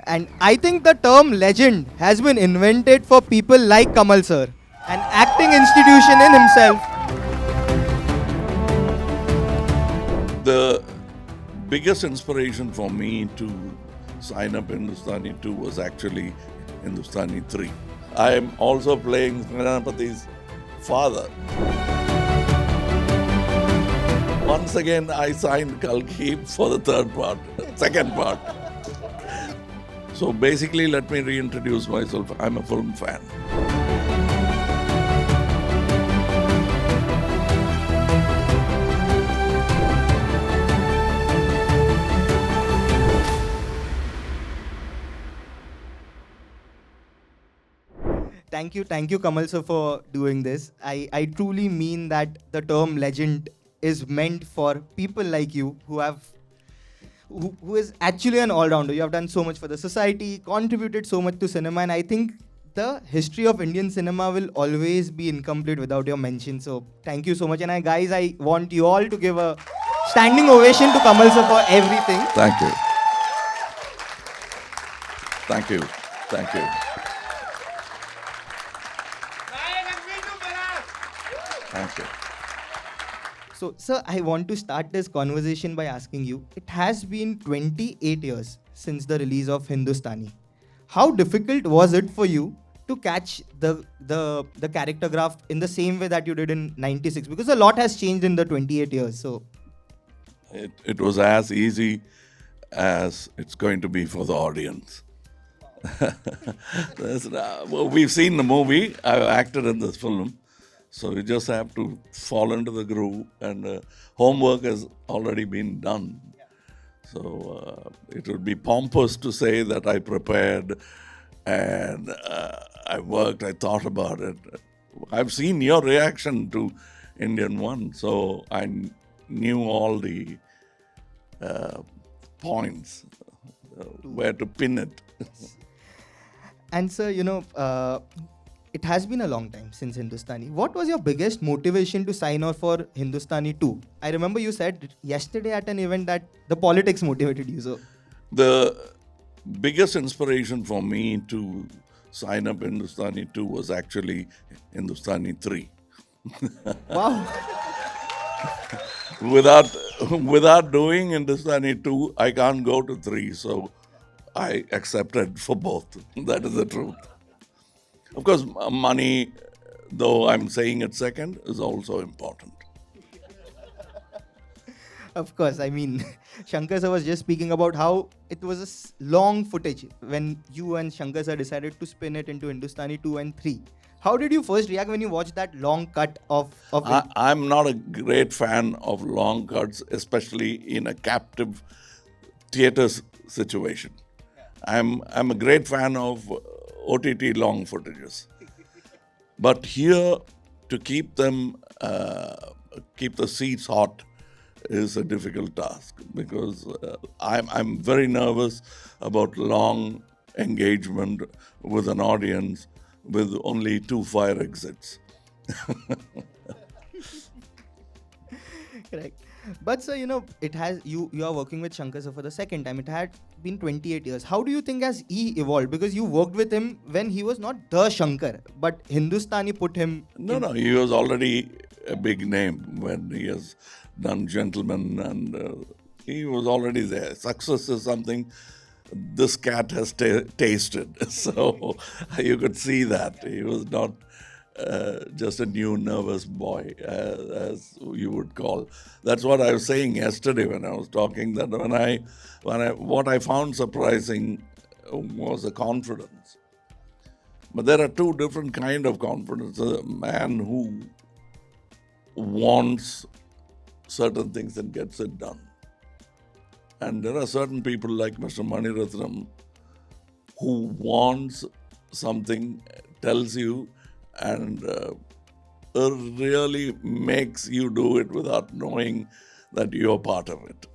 And I think the term legend has been invented for people like Kamal sir, an acting institution in himself. The biggest inspiration for me to sign up Hindustani 2 was actually Hindustani 3. I am also playing Senapathy's father. Once again, I signed Kalki for the second part. So basically, let me reintroduce myself. I'm a film fan. Thank you, Kamal sir, for doing this. I truly mean that the term legend is meant for people like you who is actually an all-rounder. You have done so much for the society, contributed so much to cinema, and I think the history of Indian cinema will always be incomplete without your mention. So thank you so much. And guys, I want you all to give a standing ovation to Kamal sir for everything. Thank you. Thank you. Thank you. Thank you. So, sir, I want to start this conversation by asking you, it has been 28 years since the release of Hindustani. How difficult was it for you to catch the character graph in the same way that you did in 96? Because a lot has changed in the 28 years. So, It was as easy as it's going to be for the audience. We've seen the movie. I've acted in this film. So you just have to fall into the groove, and homework has already been done. So it would be pompous to say that I prepared and I worked, I thought about it. I've seen your reaction to Indian2, so I knew all the points, where to pin it. and sir, it has been a long time since Hindustani. What was your biggest motivation to sign on for Hindustani 2? I remember you said yesterday at an event that the politics motivated you. So, The biggest inspiration for me to sign up Hindustani 2 was actually Hindustani 3. wow. Without doing Hindustani 2, I can't go to 3. So I accepted for both. That is the truth. Of course, money, though I'm saying it second, is also important. Of course, I mean, Shankar sir was just speaking about how it was a long footage when you and Shankar sir decided to spin it into Hindustani 2 and 3. How did you first react when you watched that long cut of I'm not a great fan of long cuts, especially in a captive theatre situation. I'm a great fan of OTT long footages. But here, to keep them, keep the seats hot is a difficult task, because I'm very nervous about long engagement with an audience with only 2 fire exits. correct. But sir, it has you are working with Shankar sir for the second time. It had been 28 years. How do you think has he evolved? Because you worked with him when he was not the Shankar, but Hindustani put him. No, he was already a big name when he has done Gentleman, and he was already there. Success is something this cat has tasted. So you could see that. He was not just a new nervous boy, as you would call. That's what I was saying yesterday when I was talking, that what I found surprising was the confidence. But there are two different kind of confidence. A man who wants certain things and gets it done. And there are certain people like Mr. Mani Ratnam who wants something, tells you, and really makes you do it without knowing that you're part of it.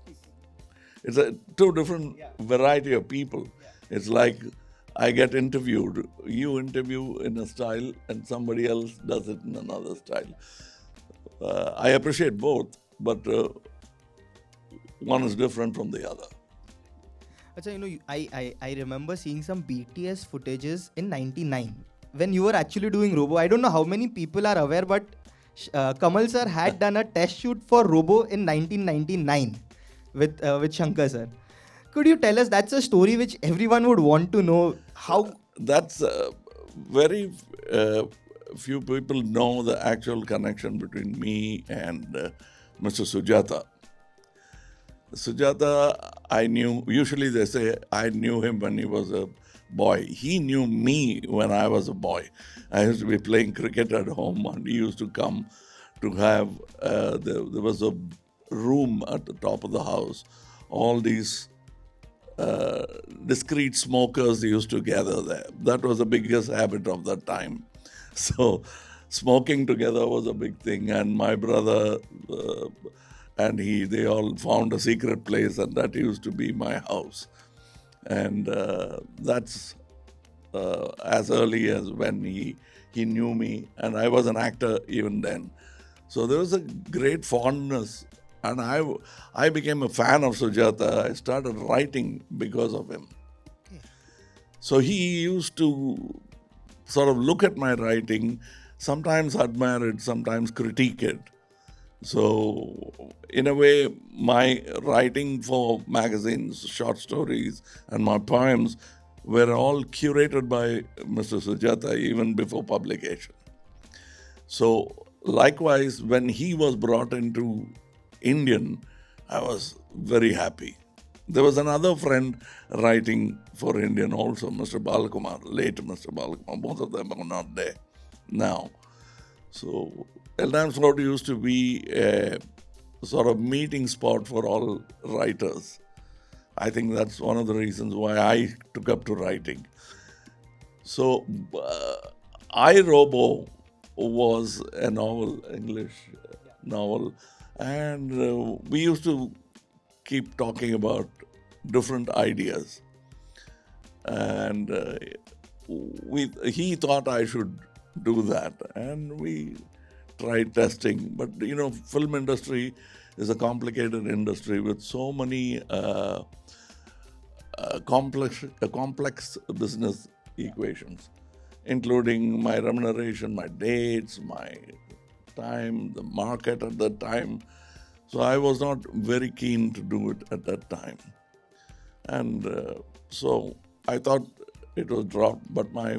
It's a two different variety of people. It's like I get interviewed. You interview in a style and somebody else does it in another style. I appreciate both, but one is different from the other. Achha, I remember seeing some BTS footages in '99 when you were actually doing Robo. I don't know how many people are aware, but Kamal sir had done a test shoot for Robo in 1999 with Shankar sir. Could you tell us, that's a story which everyone would want to know how? That's very few people know the actual connection between me and Mr. Sujata. Sujata, I knew, usually they say I knew him when he was a boy. He knew me when I was a boy. I used to be playing cricket at home, and he used to come to have, there was a room at the top of the house. All these discreet smokers used to gather there. That was the biggest habit of that time. So, smoking together was a big thing, and my brother and they all found a secret place, and that used to be my house. And that's as early as when he knew me, and I was an actor even then. So there was a great fondness, and I became a fan of Sujata. I started writing because of him. So he used to sort of look at my writing, sometimes admire it, sometimes critique it. So, in a way, my writing for magazines, short stories, and my poems were all curated by Mr. Sujata even before publication. So, likewise, when he was brought into Indian, I was very happy. There was another friend writing for Indian also, Mr. Balakumar, late Mr. Balakumar. Both of them are not there now. So, Eldam's Road used to be a sort of meeting spot for all writers. I think that's one of the reasons why I took up to writing. So, I, Robo was a novel, English novel, and we used to keep talking about different ideas. And he thought I should do that, and we tried testing. But film industry is a complicated industry with so many complex business equations, including my remuneration, my dates, my time, the market at that time. So I was not very keen to do it at that time. And so I thought it was dropped, but my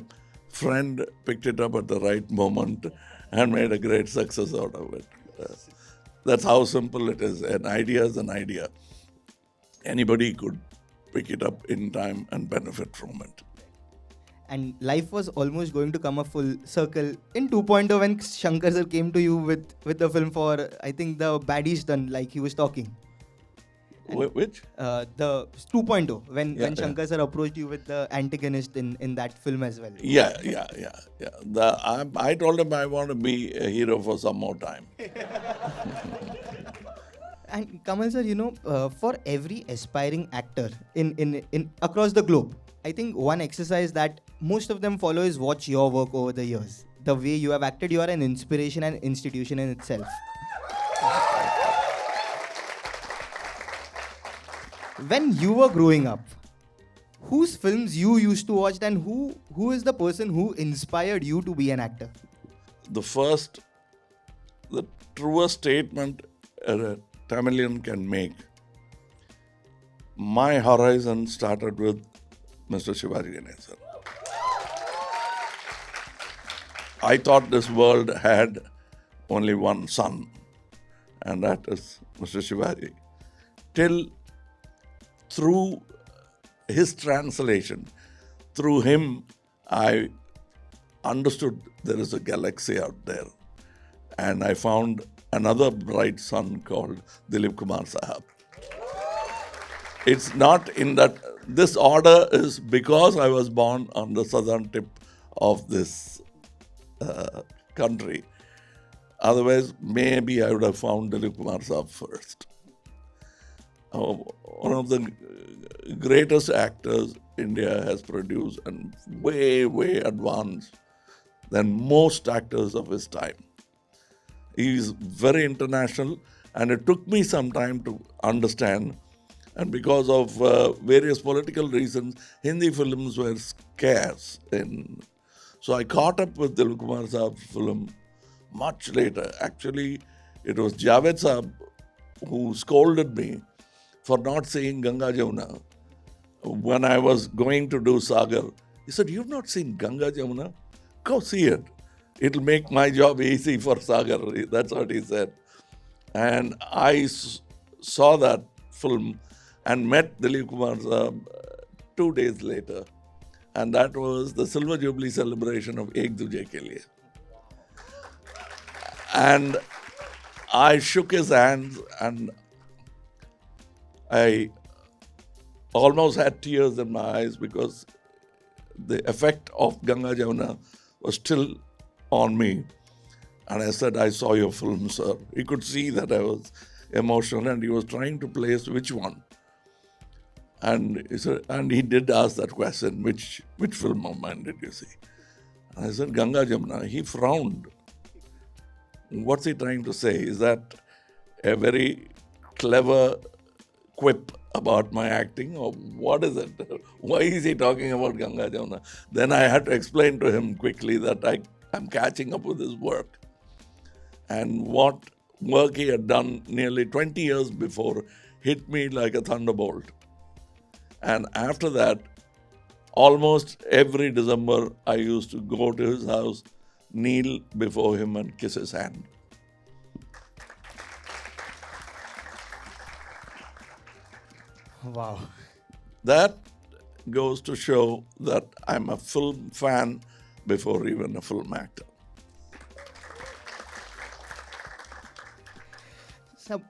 friend picked it up at the right moment and made a great success out of it. That's how simple it is. An idea is an idea. Anybody could pick it up in time and benefit from it. And life was almost going to come a full circle in 2.0 when Shankar sir came to you with the film for, I think, the baddies done, like he was talking. Which? The 2.0 when Shankar sir approached you with the antagonist in that film as well. Yeah. I told him I want to be a hero for some more time. And Kamal sir, for every aspiring actor in across the globe, I think one exercise that most of them follow is watch your work over the years. The way you have acted, you are an inspiration and institution in itself. When you were growing up, whose films you used to watch, and who is the person who inspired you to be an actor? The truest statement a Tamilian can make. My horizon started with Mr. Shivaji Ganesan. I thought this world had only one son, and that is Mr. Shivaji. Till through his translation, through him, I understood there is a galaxy out there. And I found another bright son called Dilip Kumar Sahab. It's not in that, this order is because I was born on the southern tip of this country. Otherwise, maybe I would have found Dilip Kumar Sahab first. One of the greatest actors India has produced, and way, way advanced than most actors of his time. He is very international, and it took me some time to understand And because of various political reasons, Hindi films were scarce. So I caught up with Dilip Kumar Saab's film much later. Actually, it was Javed Saab who scolded me for not seeing Ganga Jamuna when I was going to do Sagar. He said, "You've not seen Ganga Jamuna? Go see it. It'll make my job easy for Sagar." That's what he said. And I saw that film and met Dilip Kumar Saab 2 days later. And that was the Silver Jubilee celebration of Ek Duje Ke Liye. And I shook his hands and I almost had tears in my eyes because the effect of Ganga Jamuna was still on me. And I said, "I saw your film, sir." He could see that I was emotional and he was trying to place which one. And he said, and he did ask that question, which film of mine did you see? And I said, "Ganga Jamuna." He frowned. What's he trying to say? Is that a very clever quip about my acting, or what is it? Why is he talking about Ganga Jamuna? Then I had to explain to him quickly that I'm catching up with his work. And what work he had done nearly 20 years before hit me like a thunderbolt. And after that, almost every December, I used to go to his house, kneel before him and kiss his hand. Wow. That goes to show that I'm a film fan before even a film actor. So,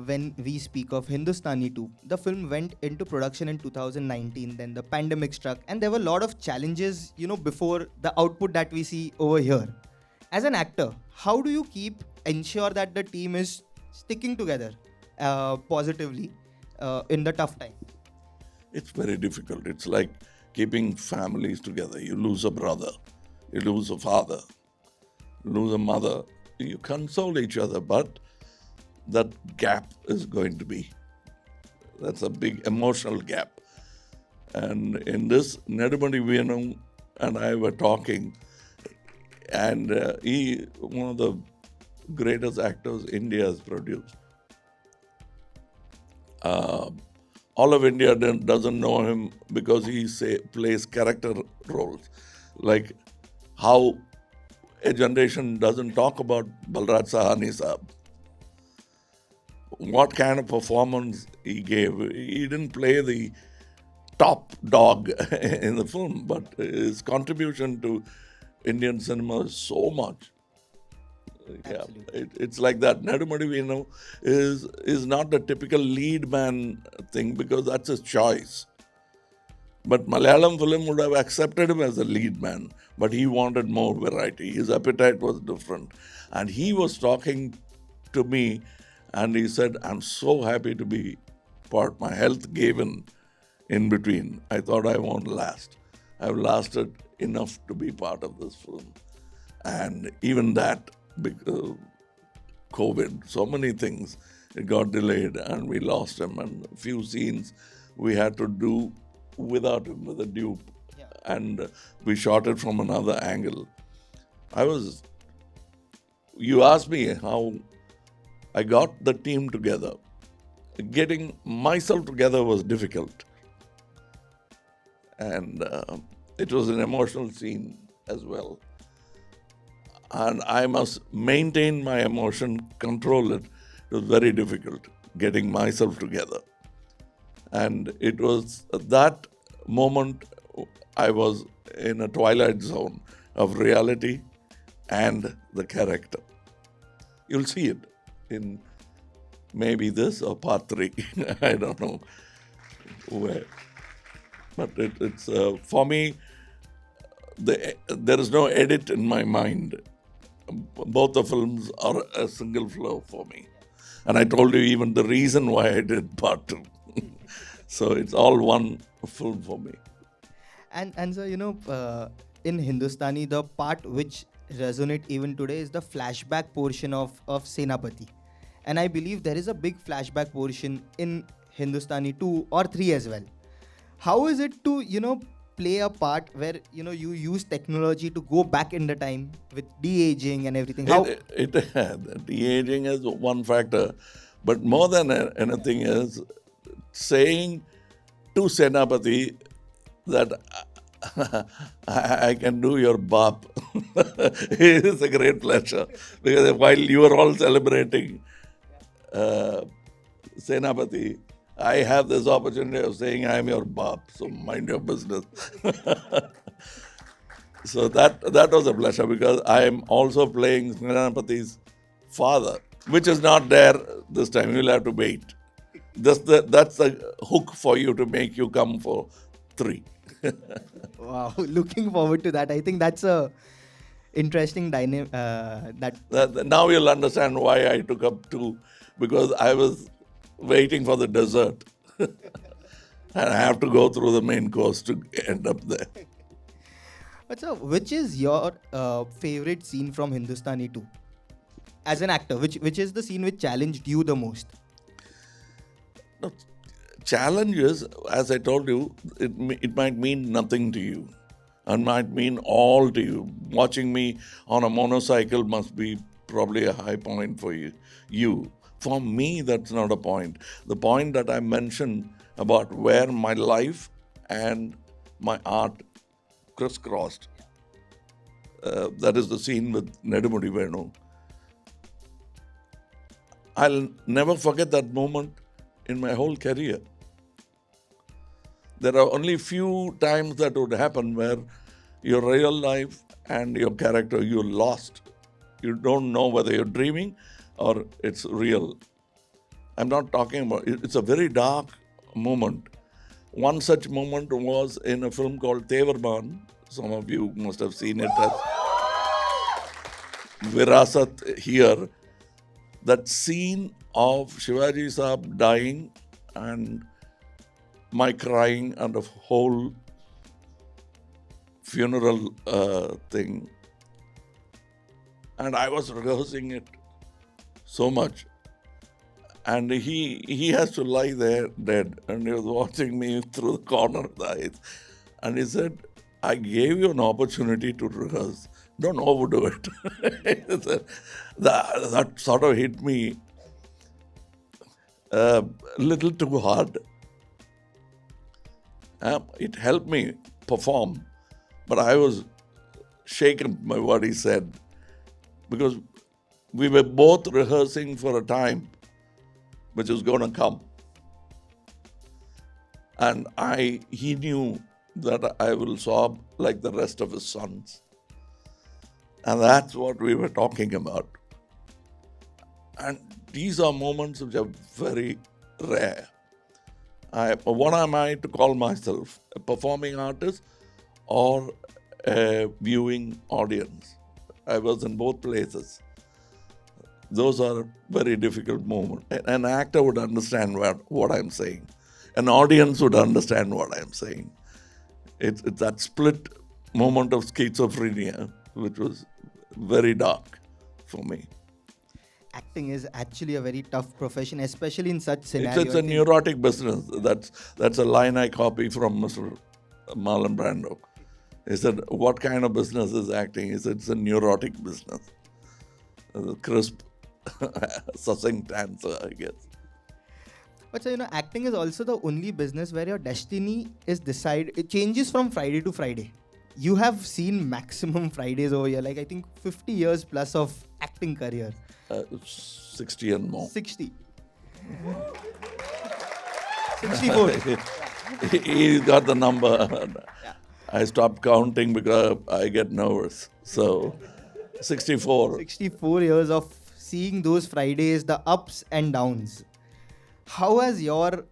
when we speak of Hindustani 2, the film went into production in 2019, then the pandemic struck, and there were a lot of challenges, before the output that we see over here. As an actor, how do you ensure that the team is sticking together positively in the tough time? It's very difficult. It's like keeping families together. You lose a brother, you lose a father, you lose a mother. You console each other, but that gap is going to be. That's a big emotional gap. And in this, Nedumudi Venu and I were talking, and he, one of the greatest actors India has produced. All of India doesn't know him because he plays character roles. Like how a generation doesn't talk about Balraj Sahani Saab. What kind of performance he gave. He didn't play the top dog in the film, but his contribution to Indian cinema is so much. Yeah, it's like that. Nedumudi Venu is not the typical lead man thing because that's his choice. But Malayalam film would have accepted him as a lead man, but he wanted more variety. His appetite was different. And he was talking to me and he said, "I'm so happy to be part. My health gave in between. I thought I won't last. I've lasted enough to be part of this film." And even that, because COVID, so many things, it got delayed and we lost him. And a few scenes we had to do without him, with a dupe. Yeah. And we shot it from another angle. You asked me how I got the team together. Getting myself together was difficult. And it was an emotional scene as well. And I must maintain my emotion, control it. It was very difficult getting myself together. And it was at that moment I was in a twilight zone of reality and the character. You'll see it in maybe this or part 3. I don't know where. But it's for me, there is no edit in my mind. Both the films are a single flow for me. And I told you even the reason why I did part 2. So it's all one film for me. And so, in Hindustani, the part which resonates even today is the flashback portion of Senapathy. And I believe there is a big flashback portion in Hindustani 2 or 3 as well. How is it to, play a part where, you use technology to go back in the time with de-aging and everything? How? The de-aging is one factor, but more than anything is saying to Senapathy that I can do your bap. It is a great pleasure because while you are all celebrating Senapathy, I have this opportunity of saying I am your bap, so mind your business. So that was a pleasure because I am also playing Senapathy's father, which is not there this time. You'll have to wait. That's the hook for you to make you come for 3. Wow, looking forward to that. I think that's a interesting dynamic. Now you'll understand why I took up 2, because I was waiting for the dessert. And I have to go through the main course to end up there. But sir, which is your favorite scene from Hindustani 2? As an actor, which is the scene which challenged you the most? No, challenges, as I told you, it might mean nothing to you and might mean all to you. Watching me on a motorcycle must be probably a high point for you. For me, that's not a point. The point that I mentioned about where my life and my art crisscrossed, that is the scene with Nedumudi Venu. I'll never forget that moment in my whole career. There are only few times that would happen where your real life and your character, you're lost. You don't know whether you're dreaming or it's real. I'm not talking about, it's a very dark moment. One such moment was in a film called Tevarman. Some of you must have seen it as Virasat here. That scene of Shivaji Saab dying and my crying and the whole funeral thing. And I was rehearsing it so much. And he has to lie there dead. And he was watching me through the corner of the eyes. And he said, I gave you an opportunity to rehearse. Don't overdo it. That sort of hit me a little too hard. It helped me perform, but I was shaken by what he said because we were both rehearsing for a time which was going to come. And he knew that I will sob like the rest of his sons. And that's what we were talking about. And these are moments which are very rare. What am I to call myself? A performing artist or a viewing audience? I was in both places. Those are very difficult moments. An actor would understand what I'm saying. An audience would understand what I'm saying. It's that split moment of schizophrenia, which was very dark for me. Acting is actually a very tough profession, especially in such scenarios. It's a neurotic business. That's a line I copy from Mr. Marlon Brando. He said, what kind of business is acting? He said, it's a neurotic business. A crisp, succinct answer, I guess. But so, acting is also the only business where your destiny is decided. It changes from Friday to Friday. You have seen maximum Fridays over here, like I think 50 years plus of acting career. 60 and more. 60. 64. He got the number. I stopped counting because I get nervous. So, 64. 64 years of seeing those Fridays, the ups and downs. How has your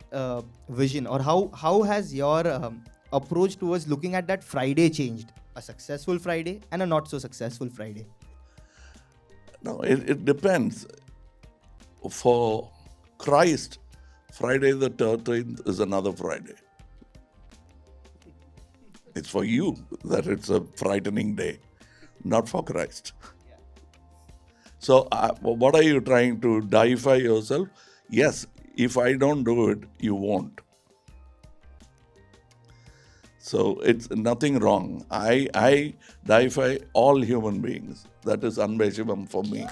vision or how has your approach towards looking at that Friday changed? A successful Friday and a not so successful Friday? No, it depends. For Christ, Friday the 13th is another Friday. It's for you that it's a frightening day, not for Christ. So, what are you trying to deify yourself? Yes, if I don't do it, you won't. So it's nothing wrong. I deify all human beings. That is Anbeshivam for me.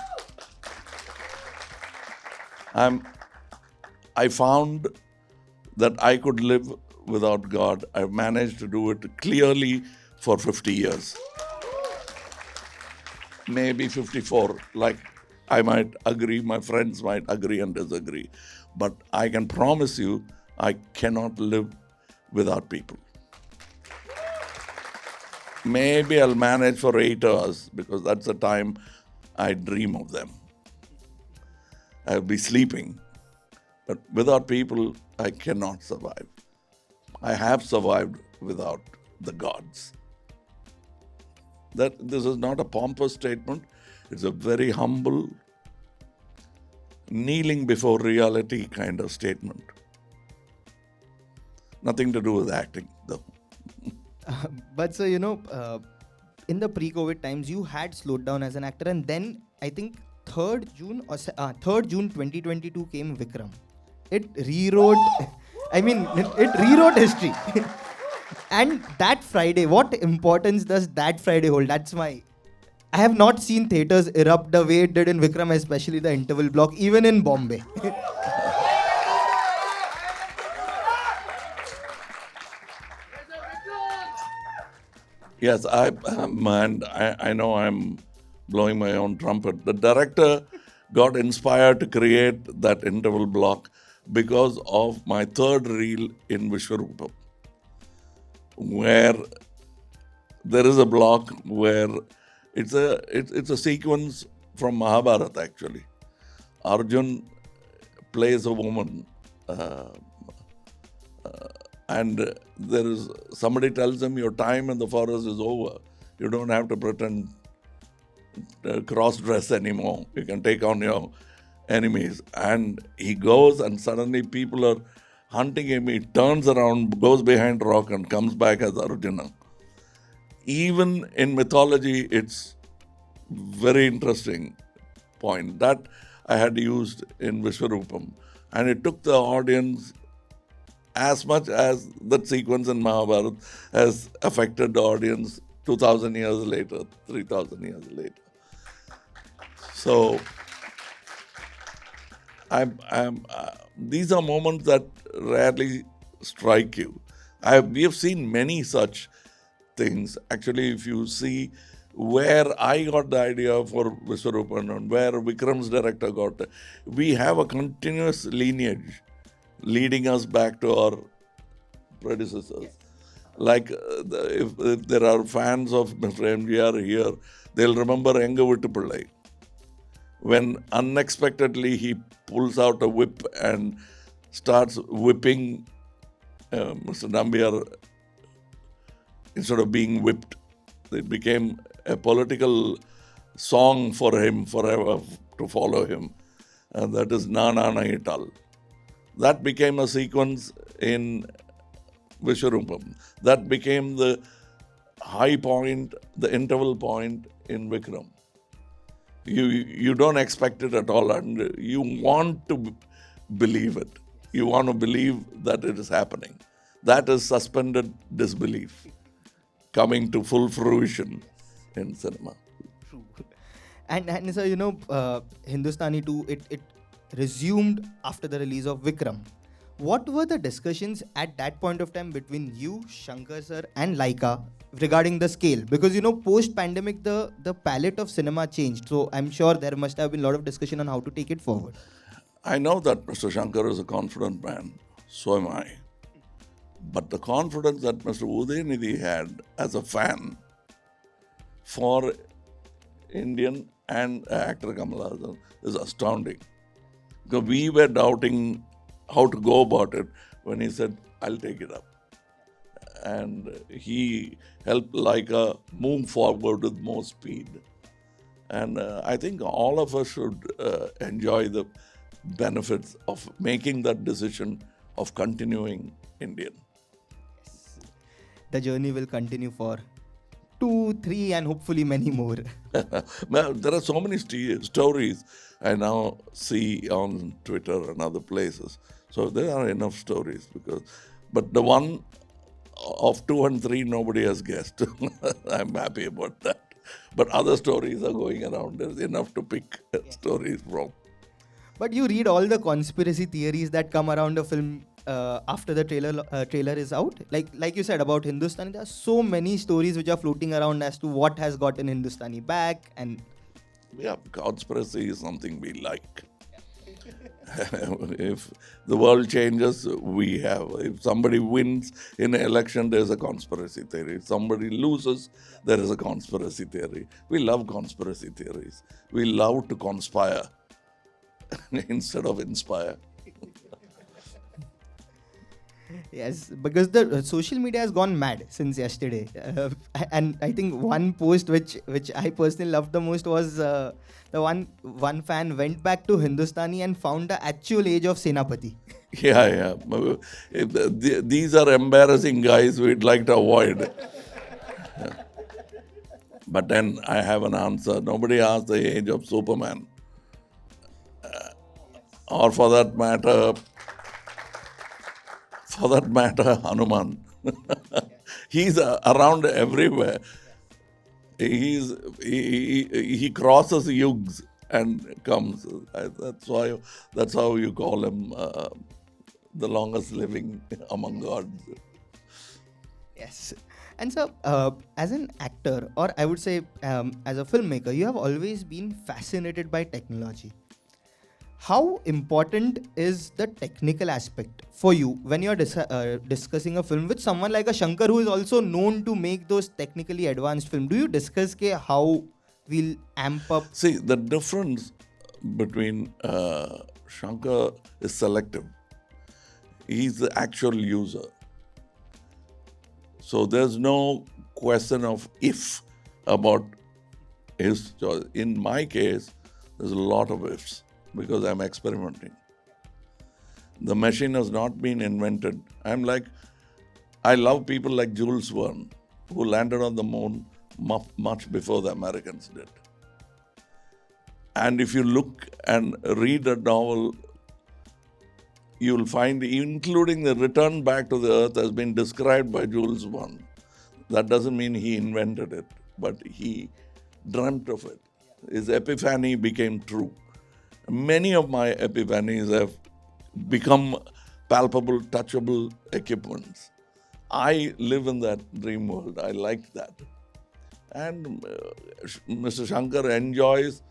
I found that I could live without God. I've managed to do it clearly for 50 years. Maybe 54. Like, I might agree, my friends might agree and disagree. But I can promise you, I cannot live without people. Maybe I'll manage for 8 hours because that's the time I dream of them. I'll be sleeping. But without people, I cannot survive. I have survived without the gods. This is not a pompous statement. It's a very humble, kneeling before reality kind of statement. Nothing to do with acting, though. But so, in the pre-COVID times, you had slowed down as an actor, and then I think 3rd June 2022 came Vikram. It rewrote, it rewrote history. And that Friday, what importance does that Friday hold? I have not seen theatres erupt the way it did in Vikram, especially the interval block, even in Bombay. Yes, I know I'm blowing my own trumpet. The director got inspired to create that interval block because of my third reel in Vishwarupam, where there is a block where it's a sequence from Mahabharata actually. Arjun plays a woman. And there is somebody tells him your time in the forest is over. You don't have to pretend cross-dress anymore. You can take on your enemies. And he goes and suddenly people are hunting him. He turns around, goes behind rock and comes back as Arjuna. Even in mythology, it's very interesting point. That I had used in Vishwarupam. And it took the audience as much as that sequence in Mahabharata has affected the audience 2,000 years later, 3,000 years later. So, these are moments that rarely strike you. We have seen many such things. Actually, if you see where I got the idea for Vishwarupan and where Vikram's director got it, we have a continuous lineage leading us back to our predecessors. Yes. Like if there are fans of Mr. MGR here, they'll remember Enga Vittupillai. When unexpectedly he pulls out a whip and starts whipping Mr. Nambiar instead of being whipped. It became a political song for him forever to follow him. And that is Na Na Na Ital. That became a sequence in Vishwarupam. That became the high point, the interval point in Vikram. You don't expect it at all, and you want to believe it. You want to believe that it is happening. That is suspended disbelief coming to full fruition in cinema. True. And so, Hindustani 2, it resumed after the release of Vikram. What were the discussions at that point of time between you, Shankar sir, and Laika regarding the scale? Because, post-pandemic, the palette of cinema changed. So I'm sure there must have been a lot of discussion on how to take it forward. I know that Mr. Shankar is a confident man. So am I. But the confidence that Mr. Udayanidhi had as a fan for Indian and actor Kamal Haasan is astounding. Because we were doubting how to go about it when he said, I'll take it up. And he helped Laika move forward with more speed. And I think all of us should enjoy the benefits of making that decision of continuing Indian. The journey will continue for 2, 3, and hopefully many more. Well, there are so many stories I now see on Twitter and other places. So there are enough stories but the one of 2 and 3 nobody has guessed. I'm happy about that. But other stories are going around. There's enough to pick stories from. But you read all the conspiracy theories that come around a film after the trailer is out. Like you said about Hindustani, there are so many stories which are floating around as to what has gotten Hindustani back. And Yeah, conspiracy is something we like. If the world changes, we have. If somebody wins in an election, there's a conspiracy theory. If somebody loses, there is a conspiracy theory. We love conspiracy theories. We love to conspire instead of inspire. yes, because the social media has gone mad since yesterday, and I think one post which I personally loved the most was the one fan went back to Hindustani and found the actual age of Senapathy. Yeah. These are embarrassing guys we'd like to avoid. But then I have an answer. Nobody asked the age of Superman. Or for that matter, Hanuman. He's around everywhere. He crosses yugs and comes. That's how you call him the longest living among gods. Yes. And so, as an actor, or I would say as a filmmaker, you have always been fascinated by technology. How important is the technical aspect for you when you're discussing a film with someone like a Shankar, who is also known to make those technically advanced films? Do you discuss how we'll amp up? See, the difference between Shankar is selective. He's the actual user. So there's no question of if about his choice. In my case, there's a lot of ifs because I'm experimenting. The machine has not been invented. I love people like Jules Verne, who landed on the moon much before the Americans did. And if you look and read a novel, you'll find, including the return back to the earth, has been described by Jules Verne. That doesn't mean he invented it, but he dreamt of it. His epiphany became true. Many of my epiphanies have become palpable, touchable equipments. I live in that dream world. I like that. And Mr. Shankar enjoys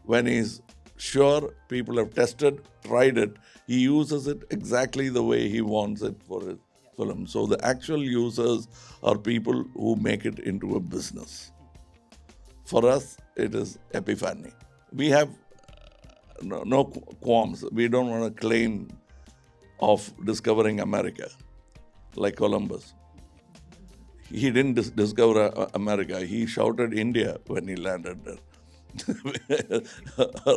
when he's sure people have tested, tried it. He uses it exactly the way he wants it for his film. So the actual users are people who make it into a business. For us, it is epiphany. We have no qualms. We don't want to claim of discovering America like Columbus. He didn't discover America. He shouted India when he landed there.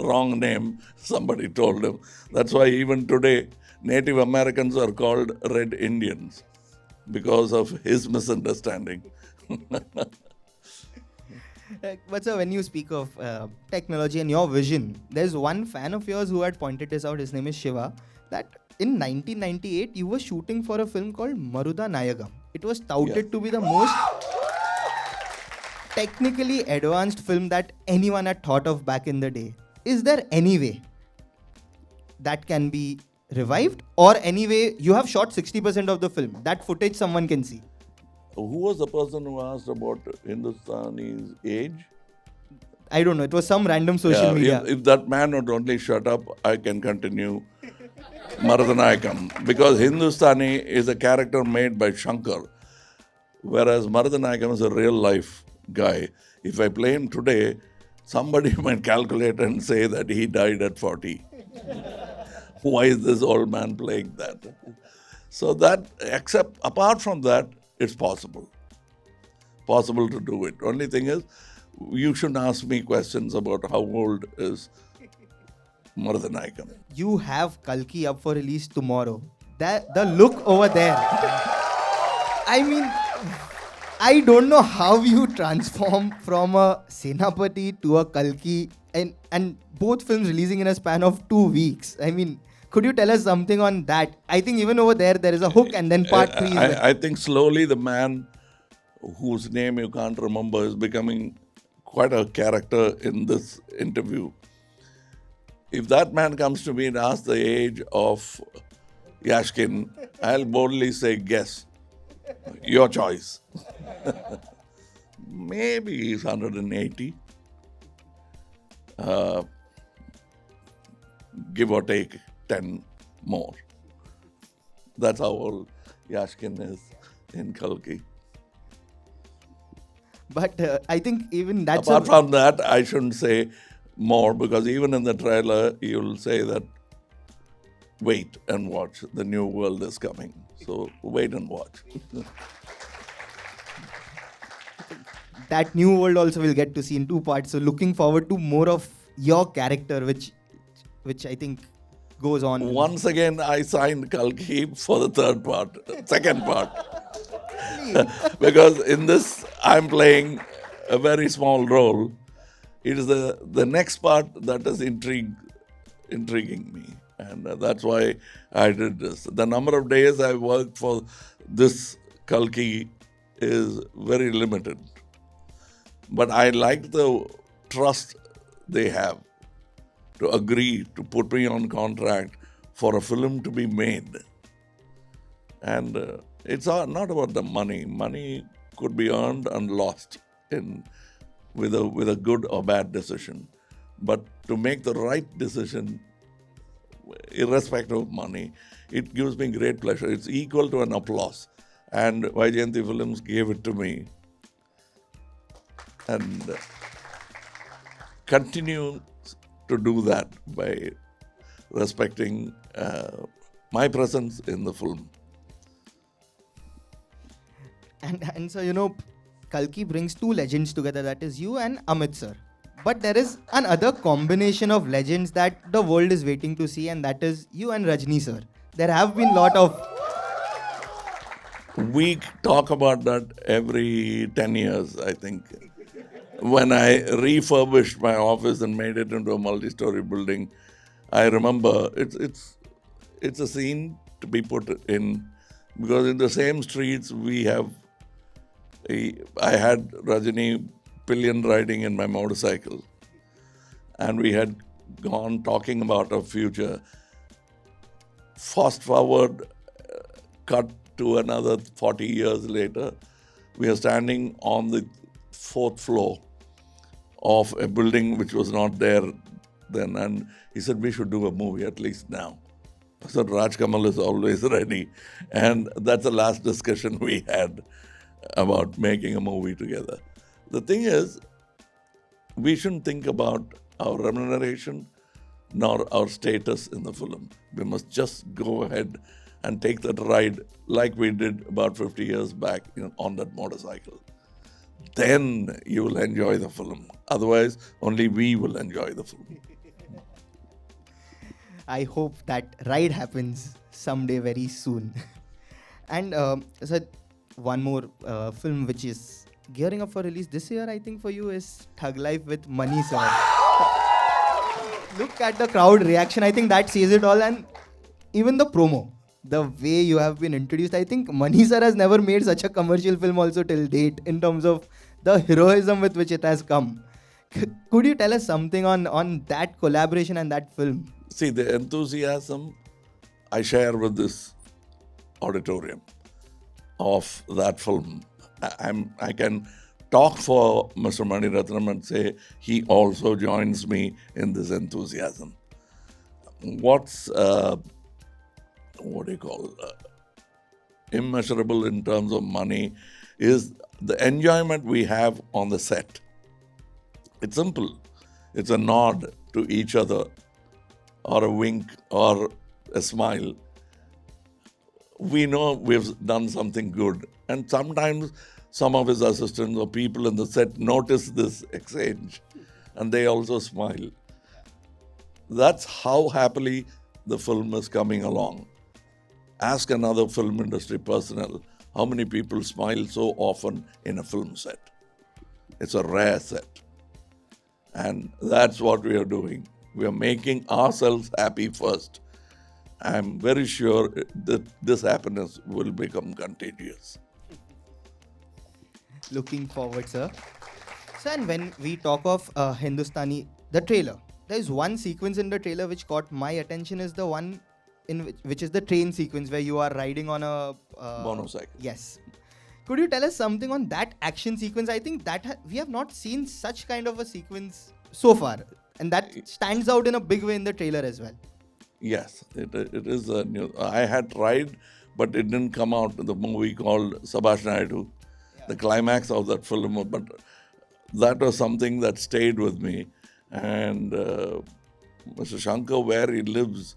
Wrong name, somebody told him. That's why even today, Native Americans are called Red Indians because of his misunderstanding. But sir, when you speak of technology and your vision, there's one fan of yours who had pointed this out. His name is Shiva. That in 1998, you were shooting for a film called Marudhanayagam. It was touted to be the most technically advanced film that anyone had thought of back in the day. Is there any way that can be revived? Or anyway, you have shot 60% of the film. That footage someone can see. Who was the person who asked about Hindustani's age? I don't know. It was some random social media. If that man would only shut up, I can continue Marudhanayagam. Because Hindustani is a character made by Shankar, whereas Marudhanayagam is a real life guy. If I play him today, somebody might calculate and say that he died at 40. Why is this old man playing that? So apart from that, it's possible to do it. Only thing is, you shouldn't ask me questions about how old is Marudhanayagam. You have Kalki up for release tomorrow. The look over there. I mean, I don't know how you transform from a Senapathy to a Kalki, and both films releasing in a span of 2 weeks. I mean, could you tell us something on that? I think even over there is a hook, and then part three is when. I think slowly the man whose name you can't remember is becoming quite a character in this interview. If that man comes to me and asks the age of Yashkin, I'll boldly say, guess. Your choice. Maybe he's 180. Give or take 10 more. That's how old Yashkin is in Kalki. But I think even that's Apart from that, I shouldn't say more because even in the trailer, you'll say that wait and watch. The new world is coming. So wait and watch. that new world also will get to see in 2 parts. So looking forward to more of your character, which I think goes on. Once again, I signed Kalki for the second part. Because in this, I'm playing a very small role. It is the next part that is intriguing me. And that's why I did this. The number of days I worked for this Kalki is very limited. But I like the trust they have to agree to put me on contract for a film to be made. And it's not about the money. Money could be earned and lost with a good or bad decision. But to make the right decision, irrespective of money, it gives me great pleasure. It's equal to an applause. And Vaijayanti Films gave it to me. And continue to do that by respecting my presence in the film. And so, Kalki brings two legends together, that is you and Amit sir. But there is another combination of legends that the world is waiting to see, and that is you and Rajni sir. There have been a lot of... We talk about that every 10 years, I think. When I refurbished my office and made it into a multi-story building, I remember it's a scene to be put in, because in the same streets I had Rajini pillion riding in my motorcycle, and we had gone talking about our future. Fast forward, cut to another 40 years later, we are standing on the 4th floor of a building which was not there then, and he said we should do a movie at least now. I said Raj Kamal is always ready, and that's the last discussion we had about making a movie together. The thing is, we shouldn't think about our remuneration nor our status in the film. We must just go ahead and take that ride like we did about 50 years back on that motorcycle. Then you will enjoy the film. Otherwise, only we will enjoy the film. I hope that ride happens someday very soon. And so one more film which is gearing up for release this year, I think for you, is Thug Life with Mani sir. Look at the crowd reaction. I think that says it all. And even the promo, the way you have been introduced, I think Mani sir has never made such a commercial film also till date in terms of the heroism with which it has come. Could you tell us something on that collaboration and that film? See, the enthusiasm I share with this auditorium of that film. I can talk for Mr. Mani Ratnam and say he also joins me in this enthusiasm. What's immeasurable in terms of money is the enjoyment we have on the set. It's simple. It's a nod to each other, or a wink, or a smile. We know we've done something good. And sometimes some of his assistants or people in the set notice this exchange, and they also smile. That's how happily the film is coming along. Ask another film industry personnel how many people smile so often in a film set. It's a rare set. And that's what we are doing. We are making ourselves happy first. I'm very sure that this happiness will become contagious. Looking forward, sir. So, and when we talk of Hindustani, the trailer, there is one sequence in the trailer which caught my attention is the one in which is the train sequence where you are riding on a Motorcycle. Yes. Could you tell us something on that action sequence? I think that we have not seen such kind of a sequence so far, and that stands out in a big way in the trailer as well. Yes, it is a new. I had tried, but it didn't come out in the movie called Subhash Naidu, the climax of that film. But that was something that stayed with me. And Mr. Shankar, where he lives,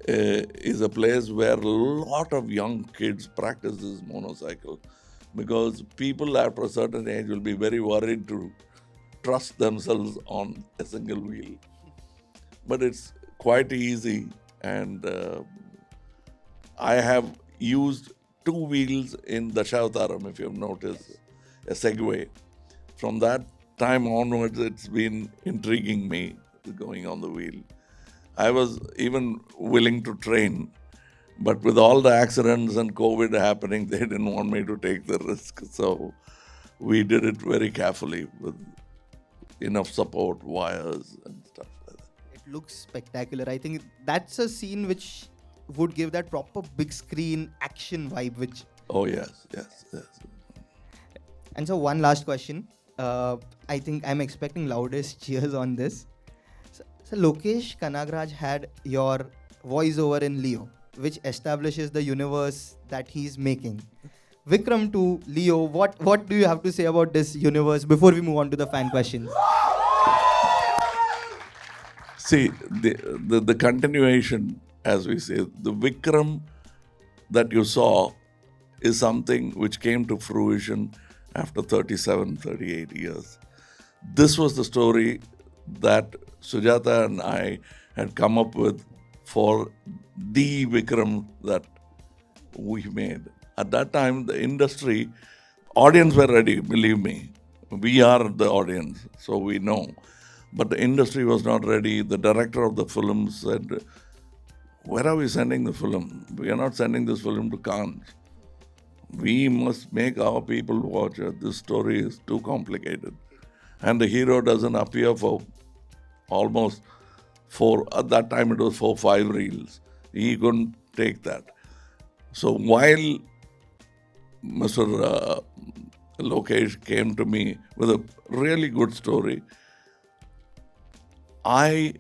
is a place where a lot of young kids practice this motorcycle, because people after a certain age will be very worried to trust themselves on a single wheel. But it's quite easy, and I have used two wheels in Dashavataram, if you've noticed, a Segway. From that time onwards, it's been intriguing me going on the wheel. I was even willing to train, but with all the accidents and COVID happening, they didn't want me to take the risk. So we did it very carefully with enough support, wires and stuff like that. It looks spectacular. I think that's a scene which would give that proper big screen action vibe, which... Oh, yes. And so one last question. I think I'm expecting loudest cheers on this. So Lokesh Kanagraj had your voiceover in Leo, which establishes the universe that he's making. Vikram to Leo, what do you have to say about this universe before we move on to the fan questions? See, the continuation, as we say, the Vikram that you saw is something which came to fruition after 37, 38 years. This was the story that Sujata and I had come up with for the Vikram that we made. At that time, the industry, audience were ready, believe me. We are the audience, so we know. But the industry was not ready. The director of the film said, where are we sending the film? We are not sending this film to Cannes. We must make our people watch it. This story is too complicated. And the hero doesn't appear for almost at that time it was 4-5 reels. He couldn't take that. So while Mr. Lokesh came to me with a really good story, my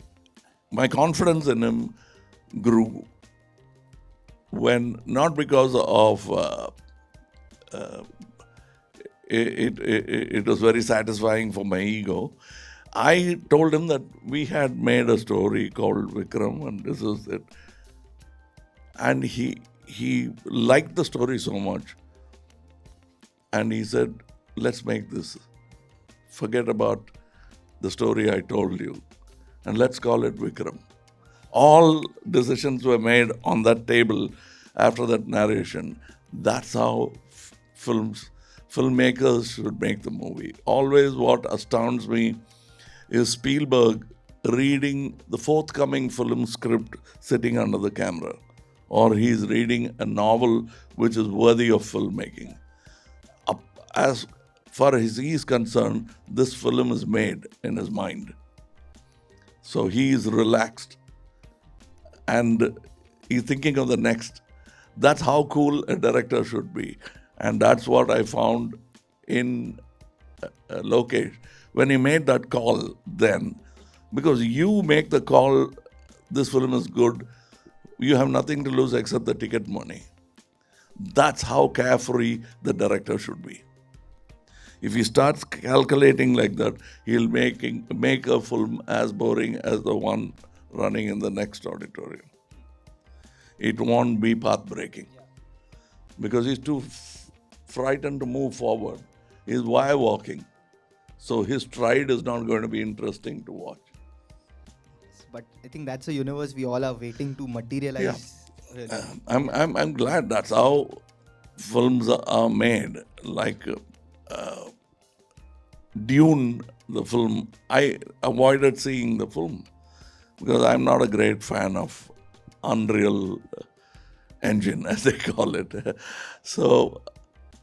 confidence in him grew when, not because of it was very satisfying for my ego. I told him that we had made a story called Vikram and this is it. And he liked the story so much. And he said, let's make this. Forget about the story I told you. And let's call it Vikram. All decisions were made on that table after that narration. That's how filmmakers should make the movie. Always what astounds me is Spielberg reading the forthcoming film script sitting under the camera, or he's reading a novel which is worthy of filmmaking. As far as he is concerned, this film is made in his mind. So he is relaxed and he's thinking of the next. That's how cool a director should be. And that's what I found in Lokesh. When he made that call then, because you make the call, this film is good, you have nothing to lose except the ticket money. That's how carefree the director should be. If he starts calculating like that, he'll make a film as boring as the one running in the next auditorium. It won't be path-breaking. Because he's too frightened to move forward. He's wire walking. So his stride is not going to be interesting to watch. But I think that's a universe we all are waiting to materialize. Yeah. Really. I'm glad that's how films are made, like Dune, the film, I avoided seeing the film because I'm not a great fan of Unreal Engine, as they call it. So,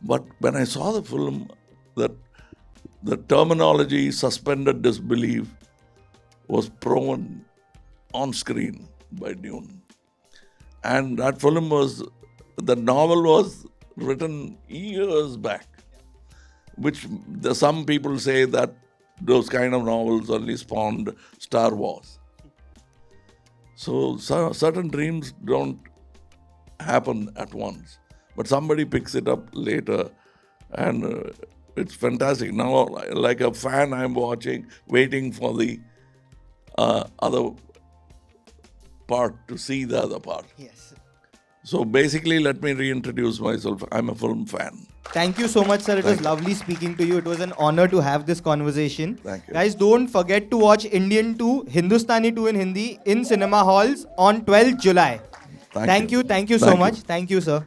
but when I saw the film, that the terminology suspended disbelief was proven on screen by Dune. And that film was, the novel was written years back, which some people say that those kind of novels only spawned Star Wars. So certain dreams don't happen at once, but somebody picks it up later, and it's fantastic. Now, like a fan, I'm waiting for the other part, to see the other part. Yes. So basically, let me reintroduce myself. I'm a film fan. Thank you so much, sir. It was Thank you. lovely speaking to you. It was an honor to have this conversation. Thank you. Guys, don't forget to watch Indian2, Hindustani 2 in Hindi in cinema halls on 12th July. Thank you so much. Thank you, sir.